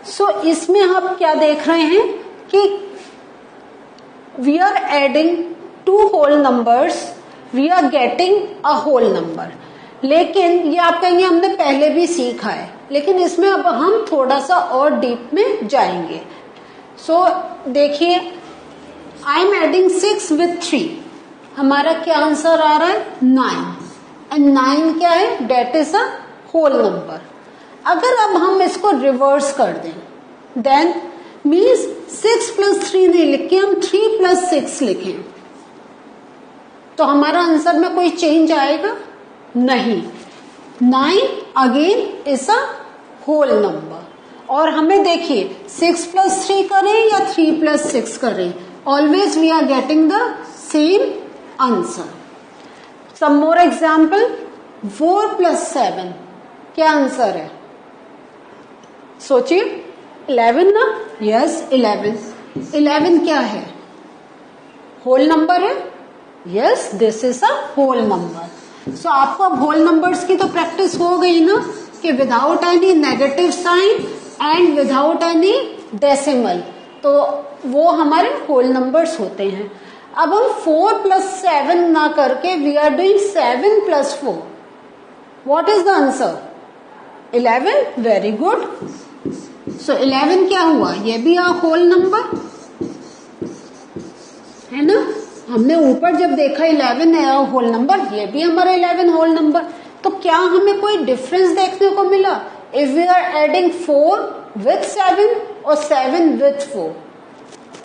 सो इसमें हम क्या देख रहे हैं कि we are adding two whole numbers, we are getting a whole number. लेकिन ये आप कहेंगे हमने पहले भी सीखा है, लेकिन इसमें अब हम थोड़ा सा और डीप में जाएंगे। सो देखिए, आई एम एडिंग 6 with 3, हमारा क्या आंसर आ रहा है 9, एंड 9 क्या है, that is a whole number. अगर अब हम इसको रिवर्स कर दें, देन मीन्स 6 + 3 नहीं लिख के हम 3 + 6 लिखें, तो हमारा आंसर में कोई चेंज आएगा नहीं। 9 again is a whole number. और हमें देखिए 6 + 3 करें या 3 + 6 करें, always we are getting the same answer. Some more example, 4 + 7 क्या आंसर है, सोचिए 11 ना, यस 11 क्या है, होल नंबर है, yes this is a whole number. So आपको अब होल नंबर्स की तो प्रैक्टिस हो गई ना, कि without any negative sign and without any decimal, तो वो हमारे होल नंबर्स होते हैं। अब हम 4 + 7 ना करके we are doing 7 + 4, what is the answer 11, very good. So 11 क्या हुआ, ये भी आ होल नंबर है ना। हमने ऊपर जब देखा 11 है होल नंबर, ये भी हमारा 11 होल नंबर। तो क्या हमें कोई डिफरेंस देखने को मिला if we are adding 4 with 7 और 7 with 4,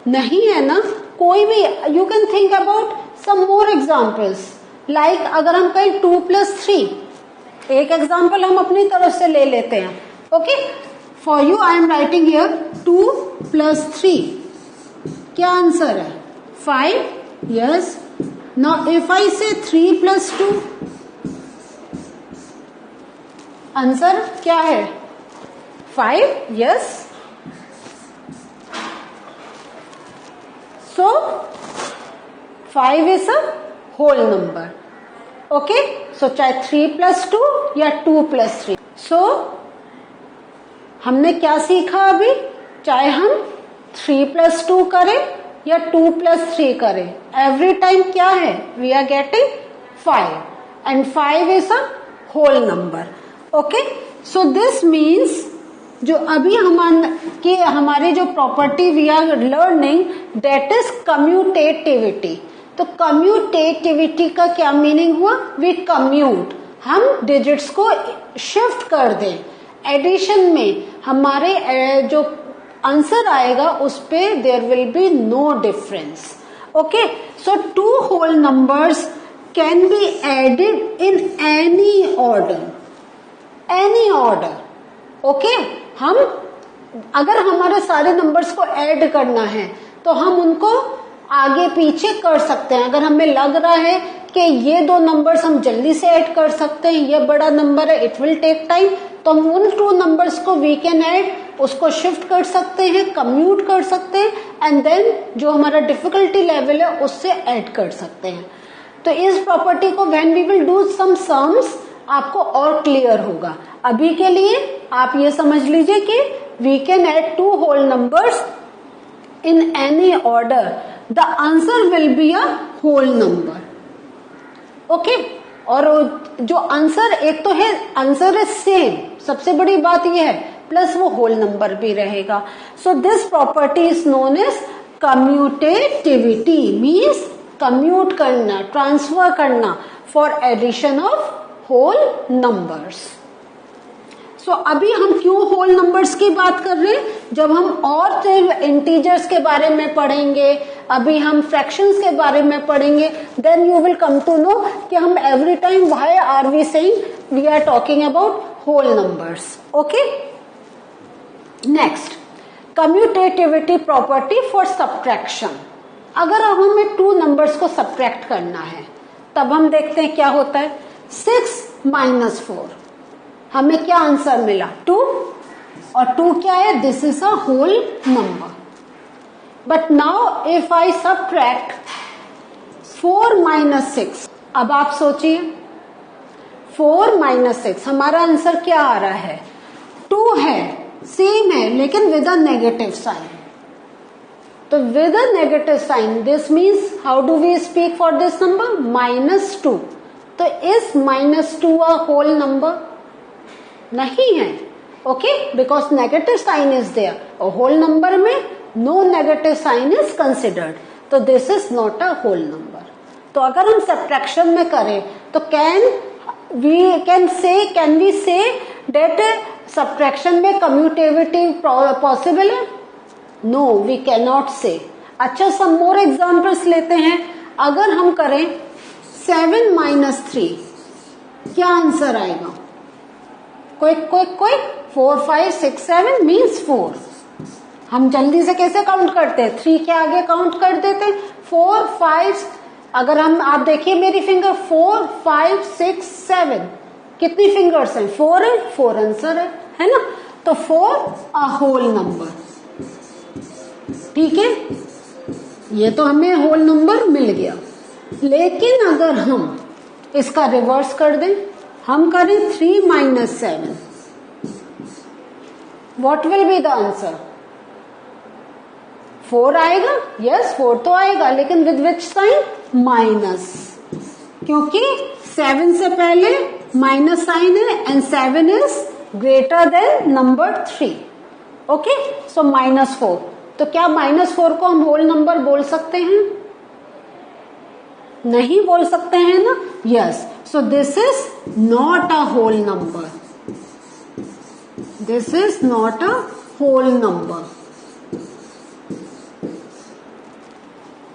नहीं है ना कोई भी। You can think about some more examples, like अगर हम कहें 2 + 3, एक एग्जाम्पल हम अपनी तरफ से ले लेते हैं। Okay, for you I am writing here 2 + 3, क्या आंसर है 5, यस। नाउ इफ आई से 3 + 2, आंसर क्या है 5, yes. So 5 is a whole number. Okay, so चाहे 3 + 2 या 2 + 3। सो हमने क्या सीखा अभी, चाहे हम 3 + 2 करें या 2 + 3 करें, एवरी टाइम क्या है, we are getting 5, and 5 is a whole number. Okay, so this means जो अभी हमारी जो property we are learning, that is commutativity. तो कम्यूटेटिविटी का क्या मीनिंग हुआ, वी कम्यूट, हम डिजिट्स को शिफ्ट कर दें। एडिशन में हमारे जो आंसर आएगा उस पे there will be no difference. Okay, so 2 whole numbers can be added in any order, any order. Okay, हम अगर हमारे सारे नंबर्स को ऐड करना है तो हम उनको आगे पीछे कर सकते हैं। अगर हमें लग रहा है कि ये 2 नंबर्स हम जल्दी से ऐड कर सकते हैं, ये बड़ा नंबर है, इट विल टेक टाइम, तो हम उन 2 नंबर्स को वी कैन ऐड, उसको शिफ्ट कर सकते हैं, कम्यूट कर सकते हैं, एंड देन जो हमारा डिफिकल्टी लेवल है उससे ऐड कर सकते हैं। तो इस प्रॉपर्टी को when we will do some sums आपको और क्लियर होगा। अभी के लिए आप ये समझ लीजिए कि we can add 2 whole numbers in any order, the answer will be a whole number. Okay, और जो आंसर एक तो है, आंसर इज सेम, सबसे बड़ी बात यह है, प्लस वो होल नंबर भी रहेगा। So this property is known as commutativity, means commute करना, ट्रांसफर करना for addition of whole numbers. So अभी हम क्यों होल नंबर्स की बात कर रहे हैं, जब हम और इंटीजर्स के बारे में पढ़ेंगे, अभी हम फ्रैक्शंस के बारे में पढ़ेंगे, then you will come to know कि हम every time why are we saying we are talking about whole numbers. Okay, next, commutativity property for subtraction. अगर हमें 2 नंबर्स को सब्ट्रैक्ट करना है तब हम देखते हैं क्या होता है, 6 - 4, हमें क्या आंसर मिला 2, और 2 क्या है, this is a whole number. But now if I subtract 4 - 6, अब आप सोचिए 4 - 6 हमारा आंसर क्या आ रहा है, 2 है, सेम है लेकिन विद अ नेगेटिव साइन। तो with a negative sign this means how do we speak for this number -2। तो इज -2 अ होल नंबर? नहीं है, okay, because negative sign is there और होल नंबर में no negative sign is considered, तो this is not a whole number. तो अगर हम subtraction में करें तो can we say that subtraction में कम्यूटेटिविटी पॉसिबल है? नो, वी कैन नॉट से। अच्छा, सम मोर एग्जाम्पल्स लेते हैं। अगर हम करें 7 - 3, क्या आंसर आएगा? Quick 4 5 6 7 means 4। हम जल्दी से कैसे काउंट करते हैं? 3 के आगे काउंट कर देते हैं 4 5। अगर आप देखिए मेरी फिंगर 4 5 6 7, कितनी फिंगर्स हैं? 4 है, 4 आंसर है ना? तो 4 अ होल नंबर। ठीक है, ये तो हमें होल नंबर मिल गया। लेकिन अगर हम इसका रिवर्स कर दें, हम करें 3 - 7, what will be the answer? 4 आएगा? यस, 4 तो आएगा, लेकिन विद विच साइन? माइनस, क्योंकि 7 से पहले माइनस साइन है and 7 is greater than number 3। Okay, so -4। तो क्या -4 को हम होल नंबर बोल सकते हैं? नहीं बोल सकते हैं ना? Yes, so this is not a whole number. This is not a whole number.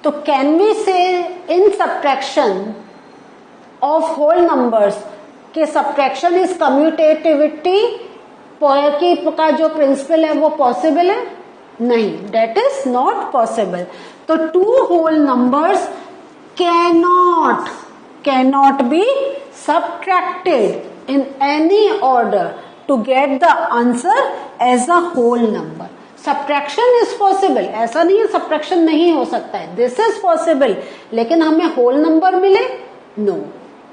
तो can we say in subtraction of whole numbers के सब्ट्रैक्शन इज कम्यूटेटिविटी का जो प्रिंसिपल है वो पॉसिबल है? नहीं, डेट इज नॉट पॉसिबल। तो 2 whole numbers cannot be subtracted in any order to get the answer as a whole number. Subtraction is possible, ऐसा नहीं है subtraction नहीं हो सकता है, this is possible, लेकिन हमें whole number मिले? No,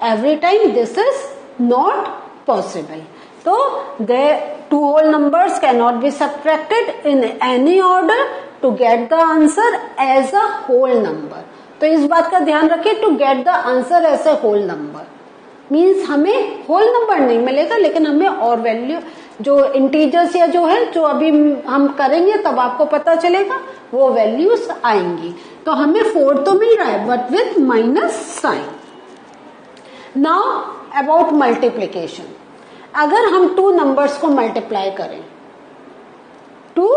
every time this is not possible. तो the 2 whole numbers cannot be subtracted in any order to get the answer as a whole number. तो इस बात का ध्यान रखिए, to get the answer as a whole number means हमें whole number नहीं मिलेगा, लेकिन हमें और वैल्यू जो इंटीजर्स या जो है जो अभी हम करेंगे तब आपको पता चलेगा वो वैल्यूज आएंगी। तो हमें 4 तो मिल रहा है but with minus sign. Now about multiplication, अगर हम 2 नंबर्स को मल्टीप्लाई करें, 2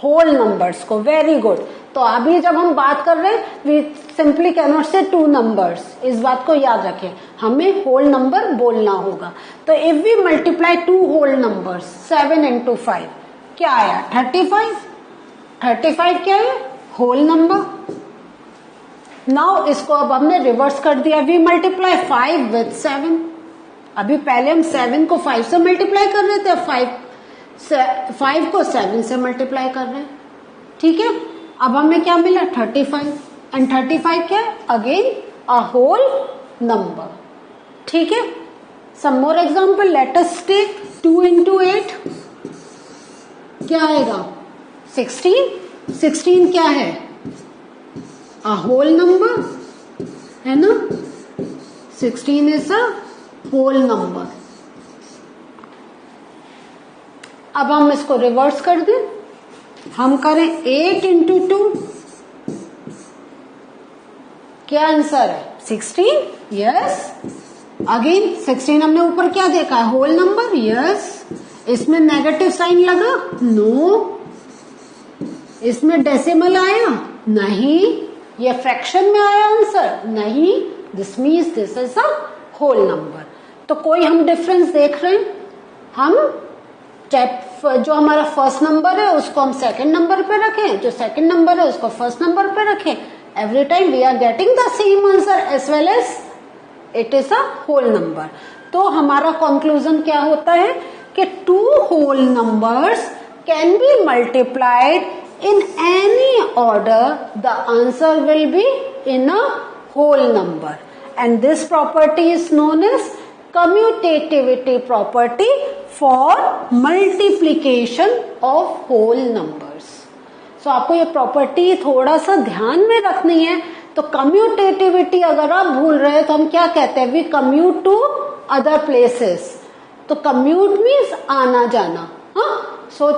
होल नंबर्स को, वेरी गुड। तो अभी जब हम बात कर रहे हैं वी सिंपली कैन नॉट से 2 नंबर्स, इस बात को याद रखें, हमें होल नंबर बोलना होगा। तो if we multiply 2 whole numbers 7 × 5 क्या आया? 35। 35 क्या है? Whole number. नाउ इसको अब हमने रिवर्स कर दिया, वी मल्टीप्लाई 5 विथ 7। अभी पहले हम 7 को 5 से मल्टीप्लाई कर रहे थे, 5 को 7 से मल्टीप्लाई कर रहे हैं। ठीक है, अब हमें क्या मिला? 35 एंड 35 क्या है? Again a whole number. ठीक है, some more example, let us take 2 × 8 क्या आएगा? 16। 16 क्या है? अ होल नंबर है ना? 16 इज अ होल नंबर। अब हम इसको रिवर्स कर दें, हम करें 8 × 2 क्या आंसर है? 16। यस, अगेन 16 हमने ऊपर क्या देखा है? Whole number. यस, इसमें नेगेटिव साइन लगा? नो। इसमें डेसिमल आया? नहीं। ये फ्रैक्शन में आया आंसर? नहीं। This means this is a whole number. तो कोई हम डिफरेंस देख रहे हैं? हम जो हमारा फर्स्ट नंबर है उसको हम सेकंड नंबर पे रखें, जो सेकंड नंबर है उसको फर्स्ट नंबर पे रखें, every time we are getting the same answer as well as it is a whole number. तो हमारा कंक्लूजन क्या होता है कि 2 whole numbers can be multiplied in any order, the answer will be in a whole number and this property is known as commutativity property for multiplication of whole numbers. So आपको ये property थोड़ा सा ध्यान में रखनी है। तो commutativity अगर आप भूल रहे हैं तो हम क्या कहते हैं, we commute to other places. तो कम्यूट मीन्स आना जाना। हाँ, सो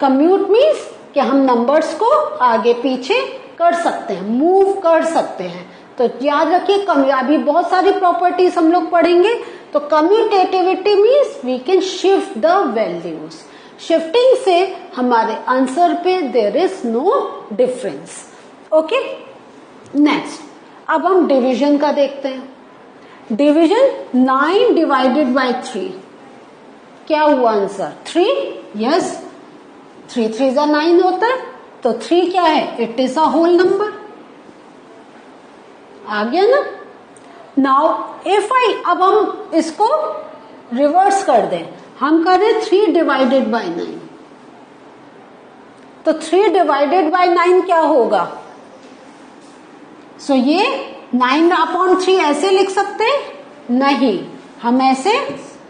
कम्यूट मीन्स कि हम नंबर्स को आगे पीछे कर सकते हैं, मूव कर सकते हैं। तो याद रखिए, अभी बहुत सारी प्रॉपर्टीज हम लोग पढ़ेंगे। तो commutativity means we can shift the values. Shifting से हमारे आंसर पे there is no difference. Okay, next अब हम डिवीजन का देखते हैं। डिवीजन 9 डिवाइडेड बाय 3, क्या हुआ आंसर 3। यस, 3 3 9 होता है। तो 3 क्या है, it is a whole number. आ गया ना। नाउ इफ आई, अब हम इसको रिवर्स कर दें, हम करें 3 डिवाइडेड बाय 9। तो 3 डिवाइडेड बाय 9 क्या होगा। सो ये 9/3 ऐसे लिख सकते हैं, नहीं, हम ऐसे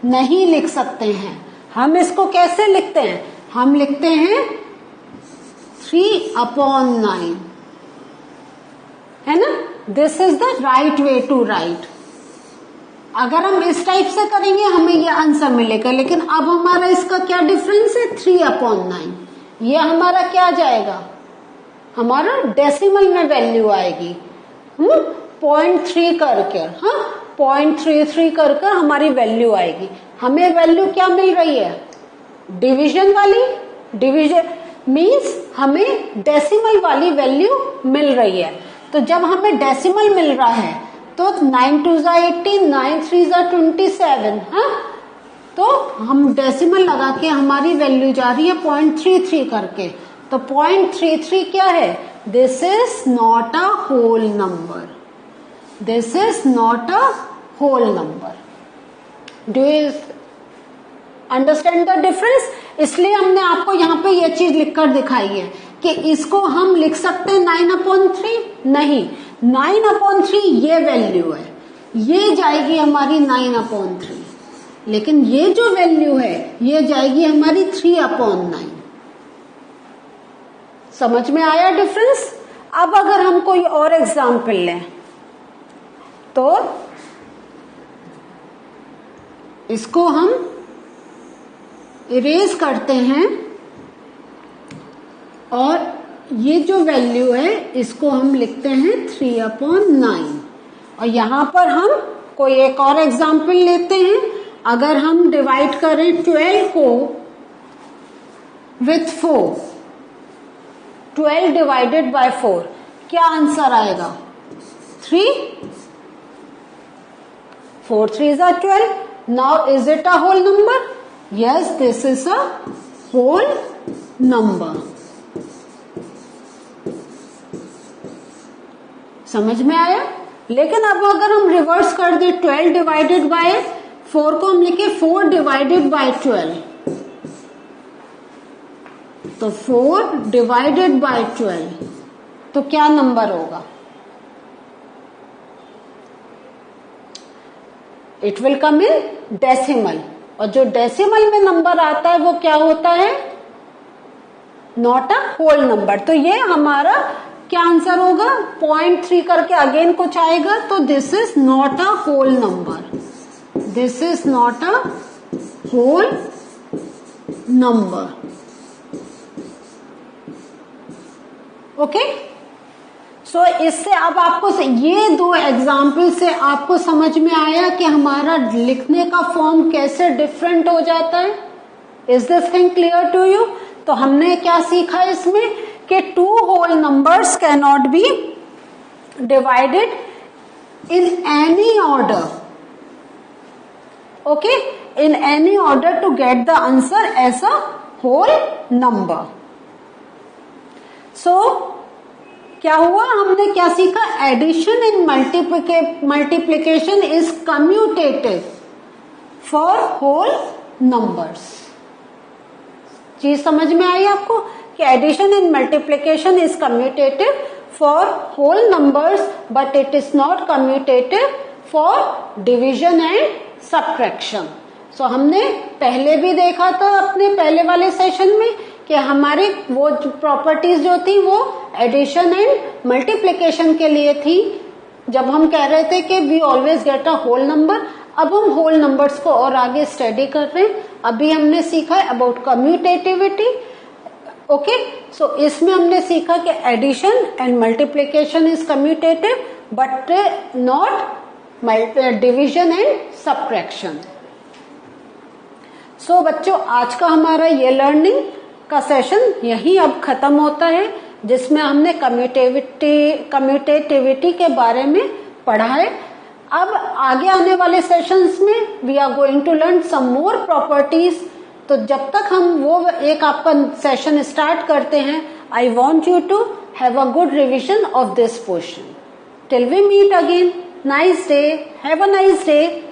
नहीं लिख सकते हैं। हम इसको कैसे लिखते हैं, हम लिखते हैं 3/9, है ना। This is the right way to write. अगर हम इस टाइप से करेंगे हमें ये आंसर मिलेगा, लेकिन अब हमारा इसका क्या डिफरेंस है, 3/9। ये हमारा क्या जाएगा, हमारा डेसिमल में वैल्यू आएगी। 0.3 करके, हाँ 0.33 करके हमारी वैल्यू आएगी। हमें वैल्यू क्या मिल रही है, डिवीजन वाली। डिवीजन मीन्स हमें डेसिमल वाली वैल्यू मिल रही है। तो जब हमें डेसिमल मिल रहा है तो 9 2 18, 9 3 27, हाँ, तो हम डेसिमल लगा के हमारी वैल्यू जा रही है 0.33 करके। तो 0.33 क्या है, this is not a whole number. This is not a whole number. Do you understand the difference. इसलिए हमने आपको यहाँ पे ये चीज लिखकर दिखाई है कि इसको हम लिख सकते हैं 9/3, नहीं, 9/3 ये वैल्यू है, ये जाएगी हमारी 9/3, लेकिन ये जो वैल्यू है ये जाएगी हमारी 3/9। समझ में आया डिफरेंस। अब अगर हम कोई और एग्जाम्पल लें तो इसको हम इरेज करते हैं और ये जो वैल्यू है इसको हम लिखते हैं 3/9। और यहां पर हम कोई एक और एग्जाम्पल लेते हैं। अगर हम डिवाइड करें 12 को विथ 4, 12 डिवाइडेड बाय 4, क्या आंसर आएगा, 3। 4 3s are 12. Now is it a whole number? Yes, this is a whole number. समझ में आया। लेकिन अब अगर हम रिवर्स कर दे, 12 डिवाइडेड बाय 4 को हम लिखे 4 डिवाइडेड बाय 12, तो 4 डिवाइडेड बाय 12 तो क्या नंबर होगा, it will come in decimal. और जो डेसिमल में नंबर आता है वो क्या होता है, नॉट अ होल नंबर। तो ये हमारा क्या आंसर होगा, 0.3 करके अगेन कुछ आएगा। तो this is not a whole number, this is not a whole number. Okay, so इससे अब आपको ये 2 एग्जाम्पल से आपको समझ में आया कि हमारा लिखने का फॉर्म कैसे डिफरेंट हो जाता है। Is this thing clear to you. तो हमने क्या सीखा इसमें कि 2 whole numbers can not be divided in any order. Okay, in any order to get the answer as a whole number. So क्या हुआ, हमने क्या सीखा, addition and multiplication is commutative for whole numbers. चीज समझ में आई आपको कि addition and multiplication is commutative for whole numbers but it is not commutative for division and subtraction. So हमने पहले भी देखा था अपने पहले वाले सेशन में कि हमारी वो प्रॉपर्टीज जो थी वो एडिशन एंड मल्टीप्लिकेशन के लिए थी, जब हम कह रहे थे कि we always get a whole number. अब हम होल नंबर्स को और आगे स्टडी कर रहे हैं। अभी हमने सीखा है अबाउट कम्यूटेटिविटी। ओके, सो इसमें हमने सीखा कि addition and multiplication is commutative but not division and subtraction. So बच्चों, आज का हमारा ये लर्निंग का सेशन यही अब खत्म होता है, जिसमें हमने कम्यूटेटिविटी के बारे में पढ़ा है। अब आगे आने वाले सेशंस में we are going to learn some more properties. तो जब तक हम वो एक आपका सेशन स्टार्ट करते हैं, I want you to have a good revision of this portion. Till we meet again, nice day, have a nice day.